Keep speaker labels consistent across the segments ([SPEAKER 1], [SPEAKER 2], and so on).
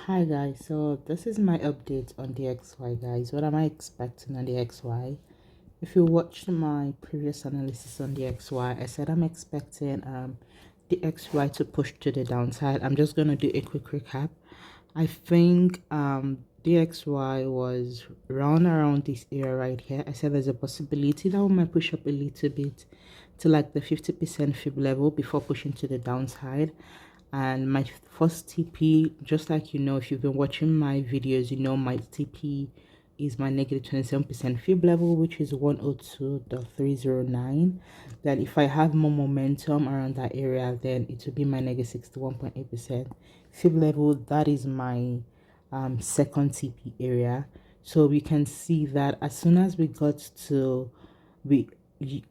[SPEAKER 1] Hi guys, so this is my update on the XY guys. What am I expecting on the XY? If you watched my previous analysis on the XY, I said I'm expecting the XY to push to the downside. I'm just gonna do a quick recap. I think the XY was around this area right here. I said there's a possibility that we might push up a little bit to like the 50% fib level before pushing to the downside. And my first TP, just like if you've been watching my videos, my TP is my negative 27% fib level, which is 102.309. Then if I have more momentum around that area, then it will be my negative 61.8% fib level. That is my second TP area. So we can see that as soon as we got to we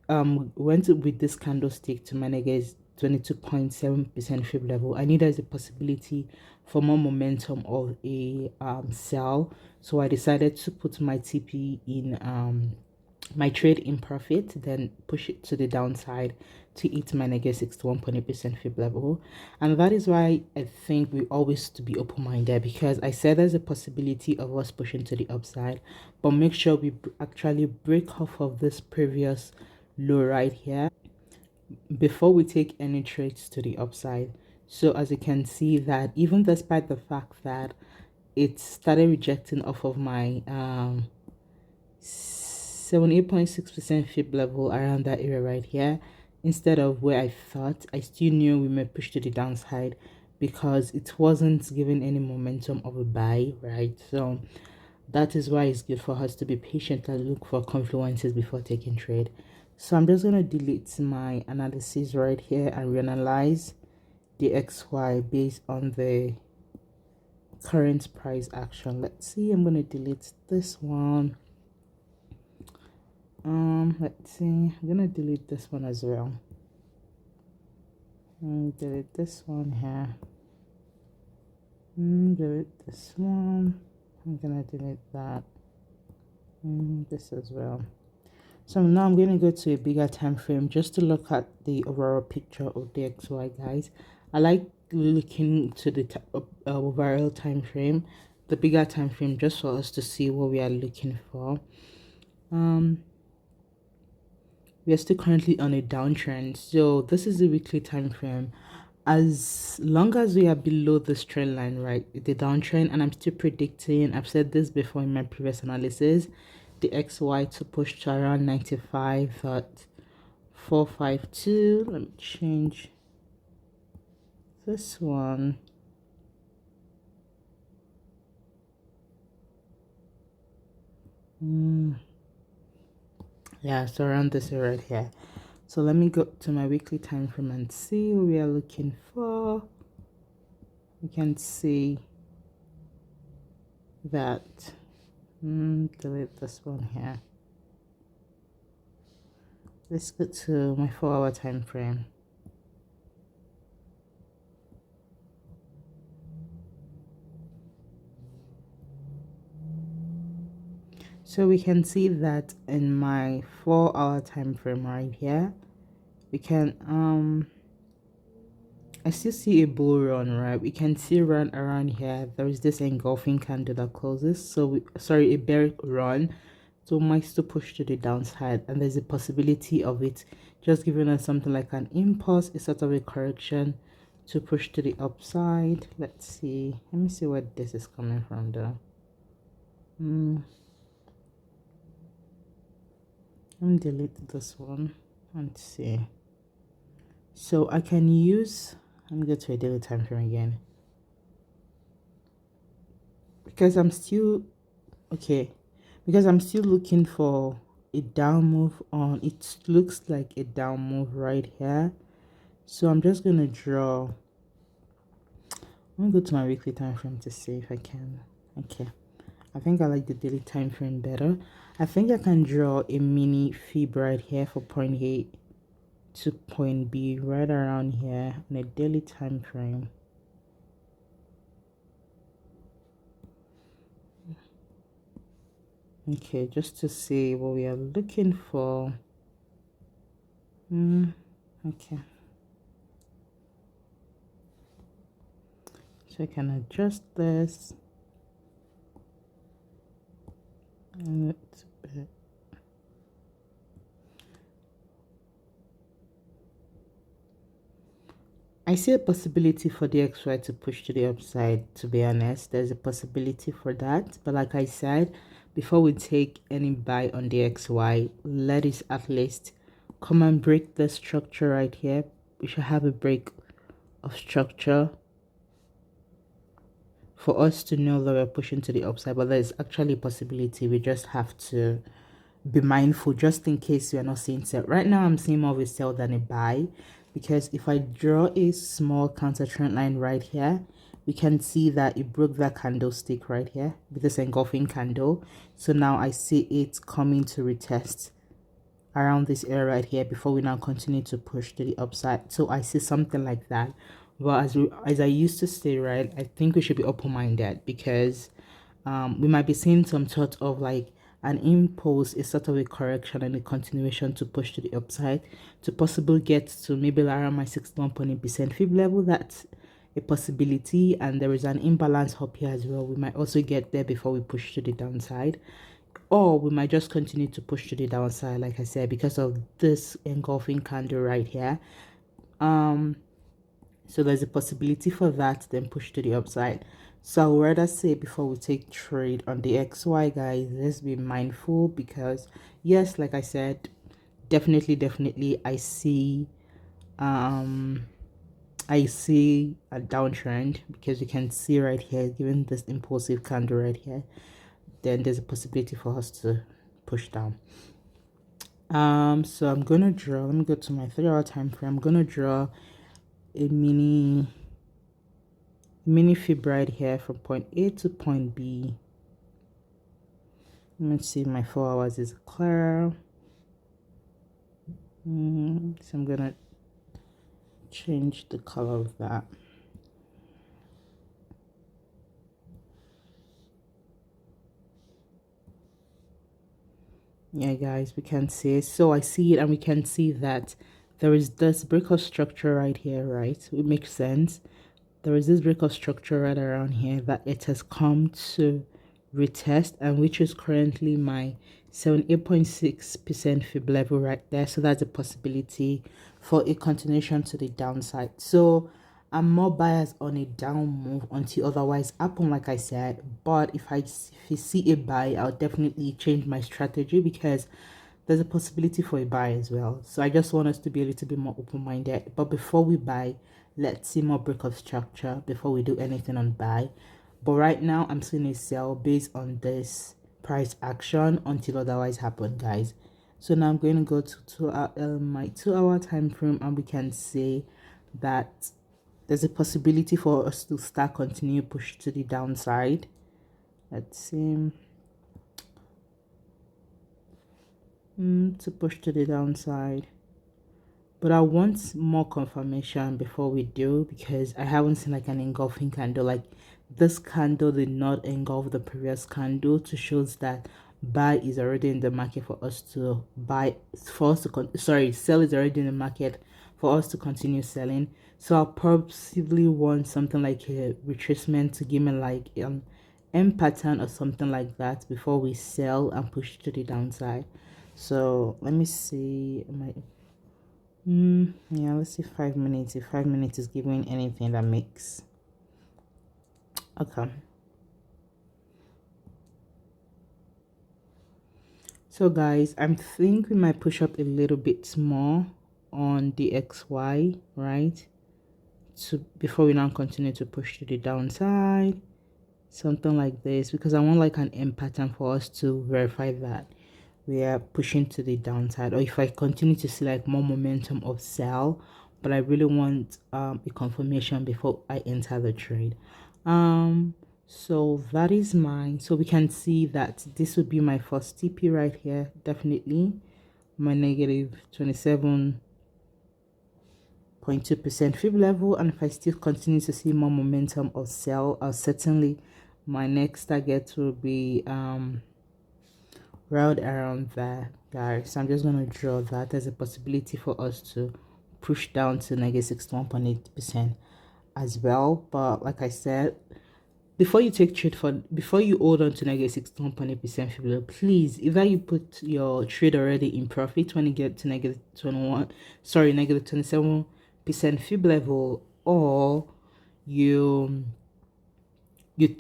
[SPEAKER 1] went with this candlestick to my negative 22.7% fib level. I knew there's a possibility for more momentum of a sell, so I decided to put my TP in my trade in profit, then push it to the downside to hit my negative 61.8% fib level. And that is why I think we always to be open-minded, because I said there's a possibility of us pushing to the upside, but make sure we actually break off of this previous low right here before we take any trades to the upside. So as you can see that even despite the fact that it started rejecting off of my 78.6% fib level around that area right here, instead of where I thought, I still knew we may push to the downside because it wasn't giving any momentum of a buy, right? So that is why it's good for us to be patient and look for confluences before taking trade. So I'm just going to delete my analysis right here and reanalyze the XY based on the current price action. Let's see, I'm going to delete this one. Let's see, I'm going to delete this one as well. Delete this one here. Delete this one. I'm going to delete that. This as well. So now I'm going to go to a bigger time frame just to look at the overall picture of the XY guys. I like looking to the overall time frame, the bigger time frame, just for us to see what we are looking for. We are still currently on a downtrend, so this is the weekly time frame. As long as we are below this trend line, right, the downtrend, and I'm still predicting, I've said this before in my previous analysis, the XY to push to around 95.452. Let me change this one. Yeah, so around this area right here. So let me go to my weekly time frame and see what we are looking for. We can see that delete this one here. Let's go to my 4-hour time frame. So we can see that in my 4-hour time frame right here, we can I still see a bull run, right? We can see run around here. There is this engulfing candle that closes. So a bear run. So might still push to the downside, and there's a possibility of it just giving us something like an impulse, a sort of a correction to push to the upside. Let's see. Let me see where this is coming from though. Let me delete this one and see. So I can use, let me go to a daily time frame again, because I'm still looking for a down move on. It looks like a down move right here, so I'm just gonna draw. Let me go to my weekly time frame to see if I can. Okay, I think I like the daily time frame better. I think I can draw a mini fib right here for point A to point B right around here on a daily time frame. Okay, just to see what we are looking for. Okay. So I can adjust this a little bit. I see a possibility for the XY to push to the upside, to be honest. There's a possibility for that. But like I said, before we take any buy on the XY, let us at least come and break the structure right here. We should have a break of structure for us to know that we're pushing to the upside. But there's actually a possibility. We just have to be mindful just in case we are not seeing sell. Right now, I'm seeing more of a sell than a buy, because if I draw a small counter trend line right here, we can see that it broke that candlestick right here with this engulfing candle. So now I see it coming to retest around this area right here before we now continue to push to the upside. So I see something like that. But as I used to say, right, I think we should be open-minded, because we might be seeing some sort of like an impulse, a sort of a correction and a continuation to push to the upside to possibly get to maybe around my 61.8% fib level. That's a possibility, and there is an imbalance up here as well. We might also get there before we push to the downside, or we might just continue to push to the downside, like I said, because of this engulfing candle right here. So there's a possibility for that, then push to the upside. So I would rather say, before we take trade on the XY, guys, let's be mindful, because yes, like I said, definitely I see a downtrend, because you can see right here, given this impulsive candle right here, then there's a possibility for us to push down. So I'm gonna draw, let me go to my 3-hour time frame. I'm gonna draw a mini fib right here from point A to point B. Let me see if my 4 hours is clear. So I'm gonna change the color of that. Yeah, guys, we can see it. So I see it, and we can see that there is this break of structure right here, right? It makes sense. There is this break of structure right around here that it has come to retest, and which is currently my 78.6% fib level right there. So that's a possibility for a continuation to the downside. So I'm more biased on a down move until otherwise happen, like I said. But if I see a buy, I'll definitely change my strategy, because there's a possibility for a buy as well. So I just want us to be a little bit more open-minded. But before we buy, let's see more break of structure before we do anything on buy. But right now, I'm seeing a sell based on this price action until otherwise happen, guys. So now I'm going to go to my 2-hour time frame, and we can see that there's a possibility for us to start continue push to the downside. Let's see. To push to the downside, but I want more confirmation before we do, because I haven't seen like an engulfing candle. Like, this candle did not engulf the previous candle, to shows that buy is already in the market for us to buy, for us to sell is already in the market for us to continue selling. So I'll possibly want something like a retracement to give me like M pattern or something like that before we sell and push to the downside. So let me see my yeah, let's see 5 minutes. If 5 minutes is giving anything that makes, okay. So guys, I think we might push up a little bit more on the XY, right? So before we now continue to push to the downside, something like this, because I want like an M pattern for us to verify that we are pushing to the downside, or if I continue to see like more momentum of sell, but I really want a confirmation before I enter the trade. So that is mine. So we can see that this would be my first TP right here, definitely my negative 27.2% fib level. And if I still continue to see more momentum of sell, certainly my next target will be right around there, guys. So I'm just going to draw that as a possibility for us to push down to negative 61.8%. as well. But like I said, before you hold on to negative 61.8% fib level, please either you put your trade already in profit when you get to negative 27% fib level, or you you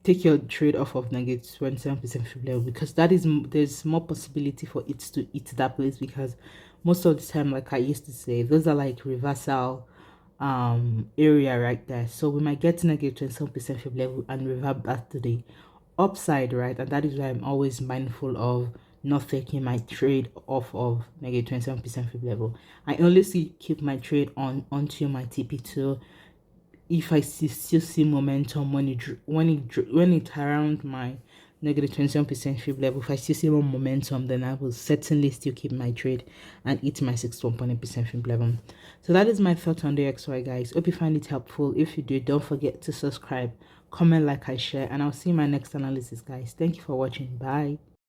[SPEAKER 1] take your trade off of negative 27% fib level, because there's more possibility for it to hit that place, because most of the time, like I used to say, those are like reversal area right there. So we might get to negative 27% fib level and revert back to the upside, right? And that is why I'm always mindful of not taking my trade off of negative 27% fib level. I only keep my trade on onto my TP2 if I still see momentum when it around my negative 27% fib level. If I still see more momentum, then I will certainly still keep my trade and hit my 61.8% fib level. So that is my thought on the XY, guys. Hope you find it helpful. If you do, don't forget to subscribe, comment, like, I share, and I'll see you in my next analysis, guys. Thank you for watching. Bye.